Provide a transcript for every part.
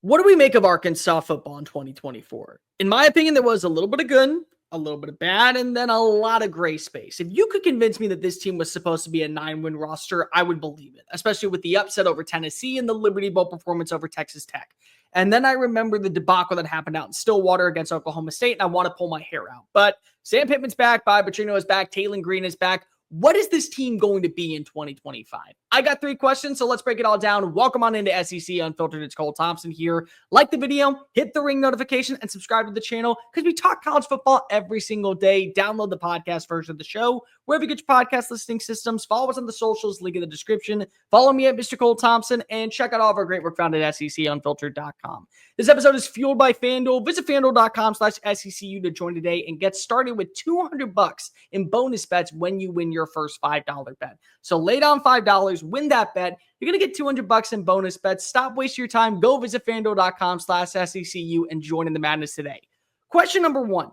What do we make of Arkansas football in 2024? In my opinion, there was a little bit of good, a little bit of bad, and then a lot of gray space. If you could convince me that this team was supposed to be a 9-win roster, I would believe it, especially with the upset over Tennessee and the Liberty Bowl performance over Texas Tech. And then I remember the debacle that happened out in Stillwater against Oklahoma State, and I want to pull my hair out. But Sam Pittman's back, Bobby Petrino is back, Taylen Green is back. What is this team going to be in 2025? I got 3 questions, so let's break it all down. Welcome on into SEC Unfiltered. It's Cole Thompson here. Like the video, hit the ring notification, and subscribe to the channel because we talk college football every single day. Download the podcast version of the show wherever you get your podcast listening systems. Follow us on the socials, link in the description. Follow me at Mr. Cole Thompson, and check out all of our great work found at SECUnfiltered.com. This episode is fueled by FANDUEL. Visit FANDUEL.com/SECU to join today and get started with $200 in bonus bets when you win your first $5 bet. So lay down $5, win that bet. You're going to get $200 in bonus bets. Stop wasting your time. Go visit FANDUEL.com/SECU and join in the madness today. Question number 1.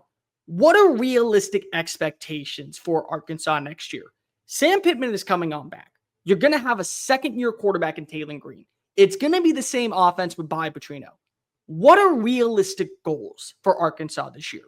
What are realistic expectations for Arkansas next year? Sam Pittman is coming on back. You're going to have a second-year quarterback in Taylen Green. It's going to be the same offense with Bobby Petrino. What are realistic goals for Arkansas this year?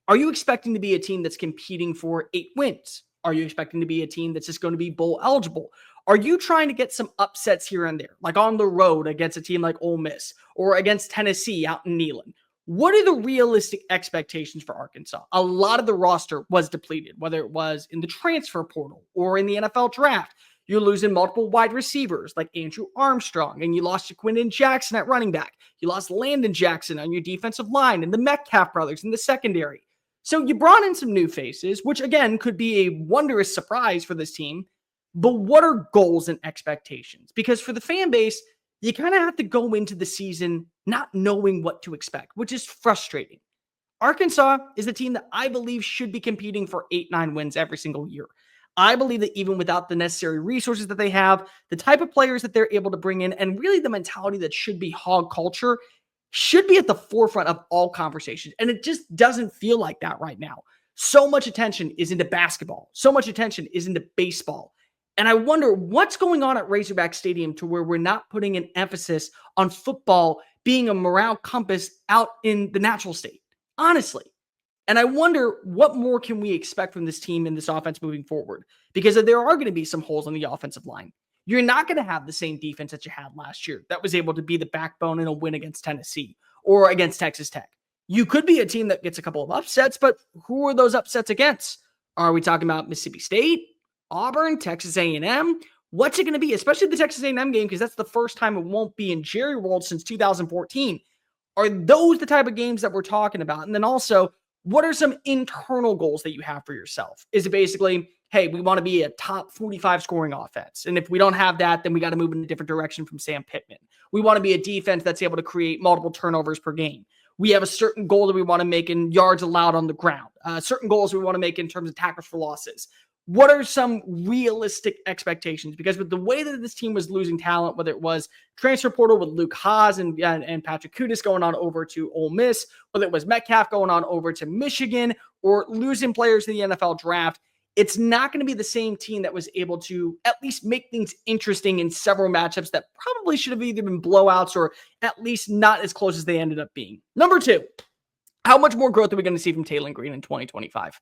Are you expecting to be a team that's competing for 8 wins? Are you expecting to be a team that's just going to be bowl eligible? Are you trying to get some upsets here and there, like on the road against a team like Ole Miss or against Tennessee out in Neyland? What are the realistic expectations for Arkansas? A lot of the roster was depleted, whether it was in the transfer portal or in the NFL draft. You're losing multiple wide receivers like Andrew Armstrong, and you lost Jaquindon Jackson at running back. You lost Landon Jackson on your defensive line and the Metcalf brothers in the secondary. So you brought in some new faces, which again could be a wondrous surprise for this team. But what are goals and expectations? Because for the fan base, you kind of have to go into the season not knowing what to expect, which is frustrating. Arkansas is a team that I believe should be competing for 8-9 wins every single year. I believe that even without the necessary resources that they have, the type of players that they're able to bring in, and really the mentality that should be hog culture, should be at the forefront of all conversations. And it just doesn't feel like that right now. So much attention is into basketball. So much attention is into baseball. And I wonder what's going on at Razorback Stadium to where we're not putting an emphasis on football being a morale compass out in the natural state, honestly. And I wonder what more can we expect from this team and this offense moving forward? Because there are going to be some holes on the offensive line. You're not going to have the same defense that you had last year that was able to be the backbone in a win against Tennessee or against Texas Tech. You could be a team that gets a couple of upsets, but who are those upsets against? Are we talking about Mississippi State, Auburn, Texas A&M? What's it going to be? Especially the Texas A&M game, because that's the first time it won't be in Jerry World since 2014. Are those the type of games that we're talking about? And then also, what are some internal goals that you have for yourself? Is it basically, hey, we want to be a top 45 scoring offense. And if we don't have that, then we got to move in a different direction from Sam Pittman. We want to be a defense that's able to create multiple turnovers per game. We have a certain goal that we want to make in yards allowed on the ground. Certain goals we want to make in terms of tackles for losses. What are some realistic expectations? Because with the way that this team was losing talent, whether it was transfer portal with Luke Haas and Patrick Kudus going on over to Ole Miss, whether it was Metcalf going on over to Michigan, or losing players in the NFL draft, it's not going to be the same team that was able to at least make things interesting in several matchups that probably should have either been blowouts or at least not as close as they ended up being. Number 2, how much more growth are we going to see from Taylen Green in 2025?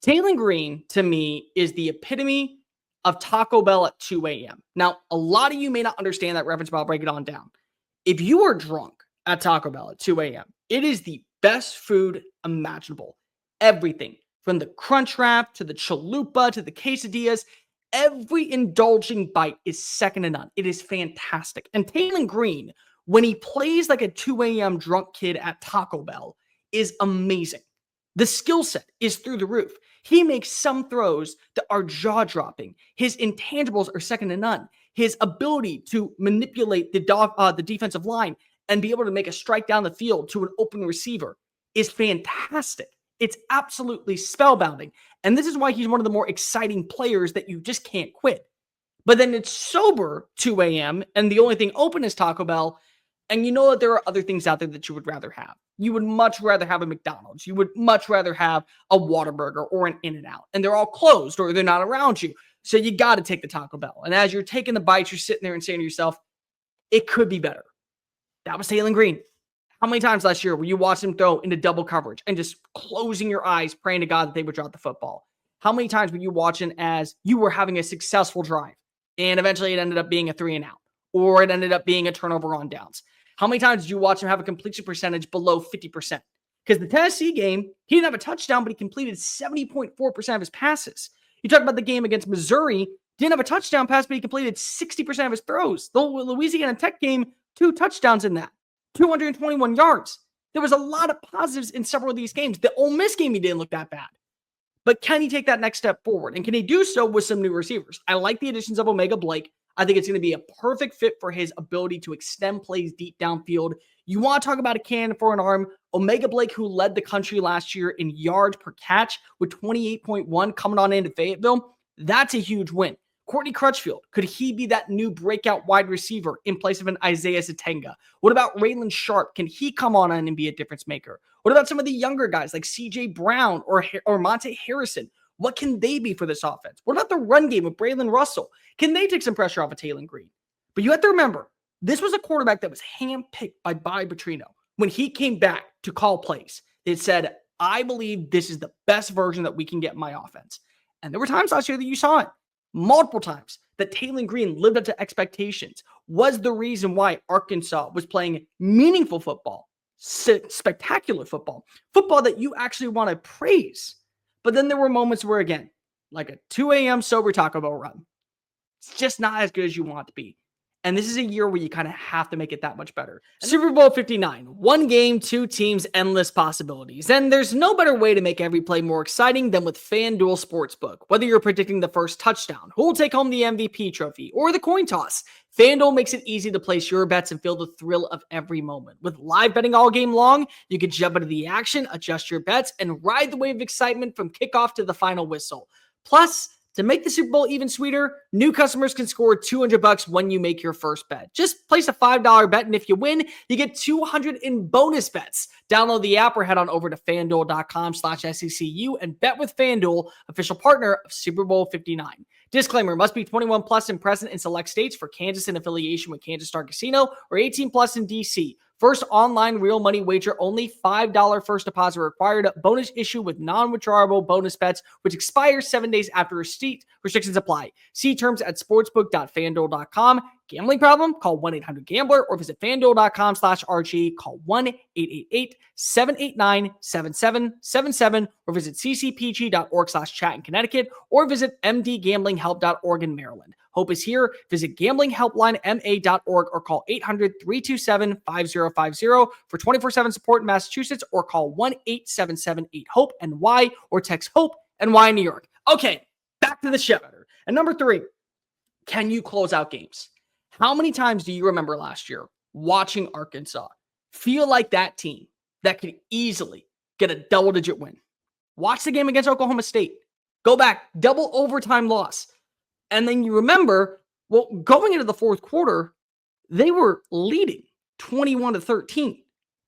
Taylen Green, to me, is the epitome of Taco Bell at 2 a.m. Now, a lot of you may not understand that reference, but I'll break it on down. If you are drunk at Taco Bell at 2 a.m., it is the best food imaginable. Everything, from the crunch wrap to the chalupa to the quesadillas, every indulging bite is second to none. It is fantastic. And Taylen Green, when he plays like a 2 a.m. drunk kid at Taco Bell, is amazing. The skill set is through the roof. He makes some throws that are jaw-dropping. His intangibles are second to none. His ability to manipulate the defensive line and be able to make a strike down the field to an open receiver is fantastic. It's absolutely spellbinding. And this is why he's one of the more exciting players that you just can't quit. But then it's sober 2 a.m. and the only thing open is Taco Bell. And you know that there are other things out there that you would rather have. You would much rather have a McDonald's. You would much rather have a Whataburger or an In-N-Out. And they're all closed or they're not around you. So you got to take the Taco Bell. And as you're taking the bites, you're sitting there and saying to yourself, it could be better. That was Taylen Green. How many times last year were you watching him throw into double coverage and just closing your eyes, praying to God that they would drop the football? How many times were you watching as you were having a successful drive and eventually it ended up being a 3-and-out, or it ended up being a turnover on downs? How many times did you watch him have a completion percentage below 50%? Because the Tennessee game, he didn't have a touchdown, but he completed 70.4% of his passes. You talk about the game against Missouri, didn't have a touchdown pass, but he completed 60% of his throws. The Louisiana Tech game, 2 touchdowns in that, 221 yards. There was a lot of positives in several of these games. The Ole Miss game, he didn't look that bad. But can he take that next step forward? And can he do so with some new receivers? I like the additions of Omega Blake. I think it's going to be a perfect fit for his ability to extend plays deep downfield. You want to talk about a cannon for an arm? Omega Blake, who led the country last year in yards per catch with 28.1 coming on into Fayetteville, that's a huge win. Courtney Crutchfield, could he be that new breakout wide receiver in place of an Isaiah Satenga? What about Raylan Sharp? Can he come on in and be a difference maker? What about some of the younger guys like CJ Brown or Monte Harrison? What can they be for this offense? What about the run game with Braylon Russell? Can they take some pressure off of Taylen Green? But you have to remember, this was a quarterback that was handpicked by Bobby Petrino. When he came back to call plays, it said, I believe this is the best version that we can get in my offense. And there were times last year that you saw it. Multiple times that Taylen Green lived up to expectations, was the reason why Arkansas was playing meaningful football, spectacular football that you actually want to praise. But then there were moments where, again, like a 2 a.m. sober Taco Bell run, it's just not as good as you want it to be. And this is a year where you kind of have to make it that much better. Super Bowl 59, 1 game, 2 teams, endless possibilities. And there's no better way to make every play more exciting than with FanDuel Sportsbook. Whether you're predicting the first touchdown, who will take home the MVP trophy, or the coin toss, FanDuel makes it easy to place your bets and feel the thrill of every moment. With live betting all game long, you can jump into the action, adjust your bets, and ride the wave of excitement from kickoff to the final whistle. Plus, to make the Super Bowl even sweeter, new customers can score $200 when you make your first bet. Just place a $5 bet, and if you win, you get $200 in bonus bets. Download the app or head on over to FanDuel.com/SECU and bet with FanDuel, official partner of Super Bowl 59. Disclaimer, must be 21 plus and present in select states for Kansas in affiliation with Kansas Star Casino or 18 plus in D.C. First online real money wager only. $5 first deposit required. Bonus issue with non-withdrawable bonus bets, which expires 7 days after receipt. Restrictions apply. See terms at sportsbook.fanduel.com. Gambling problem? Call 1-800-GAMBLER or visit fanduel.com/RG. Call 1-888-789-7777 or visit ccpg.org/chat in Connecticut or visit mdgamblinghelp.org in Maryland. Hope is here. Visit gamblinghelplinema.org or call 800-327-5050 for 24/7 support in Massachusetts or call 1-877-8-HOPE-NY or text HOPE-NY in New York. Okay, back to the show. And number 3, can you close out games? How many times do you remember last year watching Arkansas feel like that team that could easily get a double-digit win? Watch the game against Oklahoma State. Go back, double overtime loss. And then you remember, well, going into the fourth quarter, they were leading 21-13.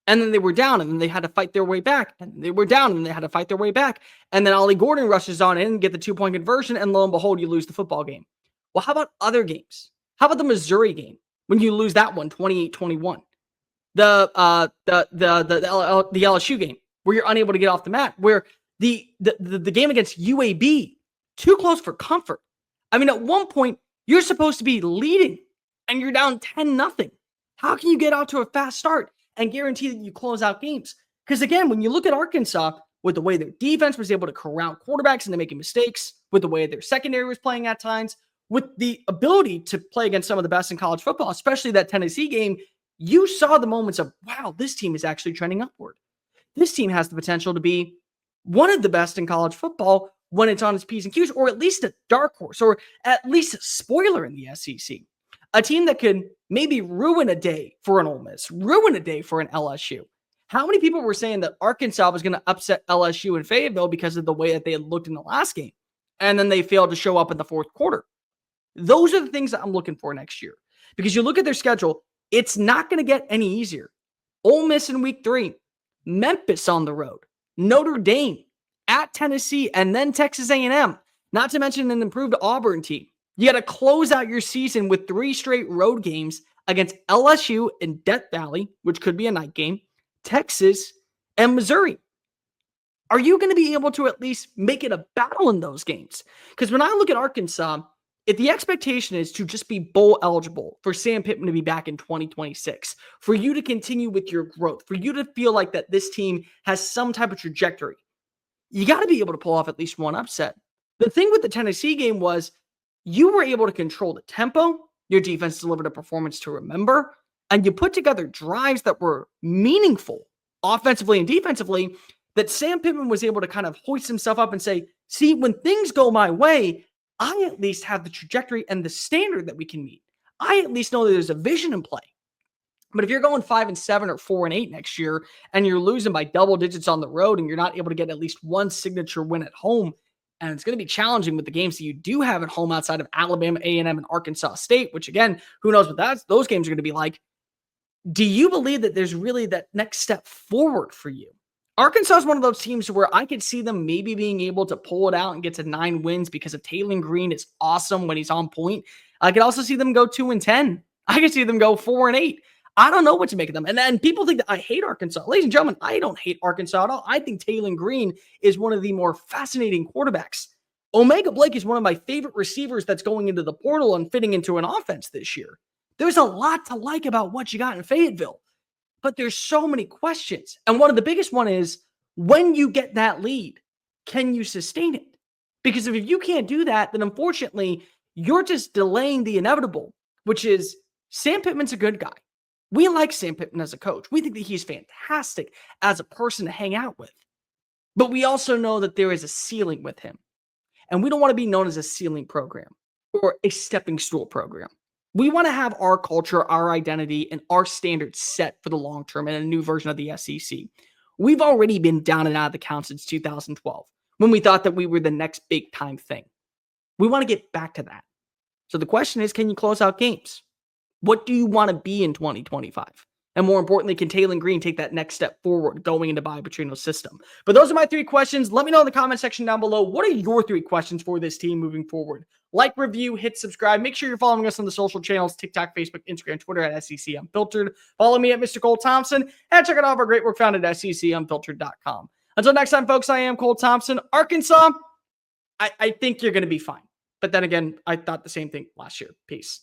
And then they were down, and then they had to fight their way back. And they were down, and they had to fight their way back. And then Ollie Gordon rushes on in and get the 2-point conversion, and lo and behold, you lose the football game. Well, how about other games? How about the Missouri game when you lose that one, 28-21? The LSU game where you're unable to get off the mat, where the game against UAB, too close for comfort. I mean, at one point, you're supposed to be leading and you're down 10-0. How can you get out to a fast start and guarantee that you close out games? Because again, when you look at Arkansas, with the way their defense was able to corral quarterbacks into making mistakes, with the way their secondary was playing at times, with the ability to play against some of the best in college football, especially that Tennessee game, you saw the moments of, wow, this team is actually trending upward. This team has the potential to be one of the best in college football when it's on its P's and Q's, or at least a dark horse, or at least a spoiler in the SEC. A team that could maybe ruin a day for an Ole Miss, ruin a day for an LSU. How many people were saying that Arkansas was going to upset LSU in Fayetteville because of the way that they had looked in the last game, and then they failed to show up in the fourth quarter? Those are the things that I'm looking for next year. Because you look at their schedule, it's not going to get any easier. Ole Miss in week 3, Memphis on the road, Notre Dame, at Tennessee, and then Texas A&M. Not to mention an improved Auburn team. You got to close out your season with 3 straight road games against LSU in Death Valley, which could be a night game, Texas, and Missouri. Are you going to be able to at least make it a battle in those games? Because when I look at Arkansas, if the expectation is to just be bowl eligible, for Sam Pittman to be back in 2026, for you to continue with your growth, for you to feel like that this team has some type of trajectory, you got to be able to pull off at least one upset. The thing with the Tennessee game was you were able to control the tempo. Your defense delivered a performance to remember, and you put together drives that were meaningful offensively and defensively, that Sam Pittman was able to kind of hoist himself up and say, see, when things go my way, I at least have the trajectory and the standard that we can meet. I at least know that there's a vision in play. But if you're going 5-7 or 4-8 next year, and you're losing by double digits on the road, and you're not able to get at least one signature win at home, and it's going to be challenging with the games that you do have at home outside of Alabama, A&M, and Arkansas State, which again, who knows what those games are going to be like. Do you believe that there's really that next step forward for you? Arkansas is one of those teams where I could see them maybe being able to pull it out and get to 9 wins because of Taylen Green is awesome when he's on point. I could also see them go 2-10. I could see them go 4-8. I don't know what to make of them. And then people think that I hate Arkansas. Ladies and gentlemen, I don't hate Arkansas at all. I think Taylen Green is one of the more fascinating quarterbacks. Omega Blake is one of my favorite receivers that's going into the portal and fitting into an offense this year. There's a lot to like about what you got in Fayetteville. But there's so many questions. And one of the biggest one is, when you get that lead, can you sustain it? Because if you can't do that, then unfortunately, you're just delaying the inevitable, which is Sam Pittman's a good guy. We like Sam Pittman as a coach. We think that he's fantastic as a person to hang out with. But we also know that there is a ceiling with him. And we don't want to be known as a ceiling program or a stepping stool program. We want to have our culture, our identity, and our standards set for the long term in a new version of the SEC. We've already been down and out of the count since 2012 when we thought that we were the next big time thing. We want to get back to that. So the question is, can you close out games? What do you want to be in 2025? And more importantly, can Taylen Green take that next step forward going into Bobby Petrino's system? But those are my 3 questions. Let me know in the comment section down below. What are your 3 questions for this team moving forward? Like, review, hit subscribe. Make sure you're following us on the social channels, TikTok, Facebook, Instagram, Twitter at SEC Unfiltered. Follow me at Mr. Cole Thompson and check out all of our great work found at SECUnfiltered.com. Until next time, folks, I am Cole Thompson. Arkansas, I think you're going to be fine. But then again, I thought the same thing last year. Peace.